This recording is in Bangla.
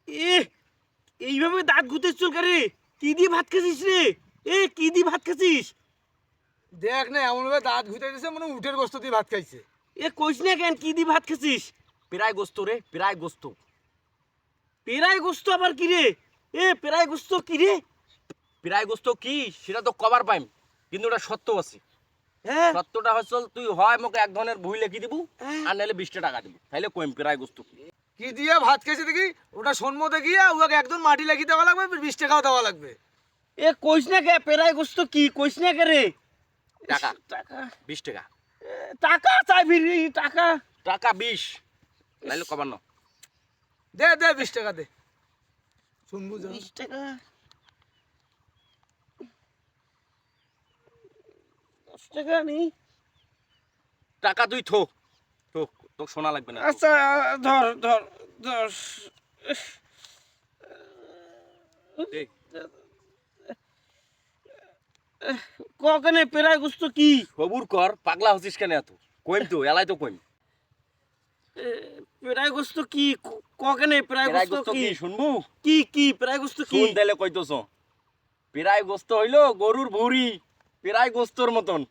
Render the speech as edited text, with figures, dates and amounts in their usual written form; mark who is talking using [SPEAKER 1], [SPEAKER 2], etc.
[SPEAKER 1] এ এইভাবে দাঁত ঘুতে চুল করে কি দিয়ে ভাত খাচ্ছিস রে? কি দিয়ে ভাত খাচ্ছিস?
[SPEAKER 2] দেখ না এমন ভাবে দাঁত ঘুরে দিছে মনে হয় উটের গোস্ত দিয়ে ভাত খাইছে।
[SPEAKER 1] কইস না কেন কি দিয়ে ভাত খাচ্ছিস?
[SPEAKER 3] প্রায় গোস্ত রে, প্রায় গোস্ত।
[SPEAKER 1] পেরাই গোস্ত আবার কি রে? পেরাই গোস্ত কি রে?
[SPEAKER 3] প্রায় গোস্ত কি সেটা তো কভার পাইম, কিন্তু ওটা সত্য আছে।
[SPEAKER 1] হ্যাঁ
[SPEAKER 3] সত্যটা হচ্ছে তুই হয় মোক এক ধরনের বই লিখে দিব,
[SPEAKER 1] হ্যাঁ।
[SPEAKER 3] আর নাহলে 20 টাকা দিব, তাইলে কইম প্রায় গোস্ত কি।
[SPEAKER 2] কি দিয়ে ভাত খাইছে দেখি ওটা সন্মতে গিয়ে ওকে একদম মাটি লাগিয়ে দেওয়া লাগবে, 20 টাকাও দেওয়া লাগবে।
[SPEAKER 1] কইস না কে পেরাই গোস্ত কি? কইস না কে রে?
[SPEAKER 3] টাকা
[SPEAKER 1] টাকা
[SPEAKER 3] 20 টাকা।
[SPEAKER 1] টাকা চাই ফিরি টাকা।
[SPEAKER 3] টাকা 20, নাইলে কবার না।
[SPEAKER 2] দে দে 20 টাকা দে। শুনবু যা
[SPEAKER 1] 20 টাকা 10 টাকা নেই।
[SPEAKER 3] টাকা তুই থো থো, তোকে শোনা লাগবে না।
[SPEAKER 1] আচ্ছা ধর ধর 10
[SPEAKER 3] দে।
[SPEAKER 1] কখনে পেরাই গোস্ত কি?
[SPEAKER 3] সবুর কর, পাগলা হচ্ছিস কেন এত? কইম তো, এলাই তো কইম।
[SPEAKER 1] পেরাই গোস্ত কি? কখনে পেরাই
[SPEAKER 3] প্রায়
[SPEAKER 1] গোস্ত
[SPEAKER 3] গোস্ত
[SPEAKER 1] কি?
[SPEAKER 3] কি শুনবু?
[SPEAKER 1] কি কি পেরাই গোস্ত কি?
[SPEAKER 3] শুন তাইলে কইতছ। প্রায় গোস্ত হইলো গরুর ভুঁড়ি, প্রায় গোস্তর মতন।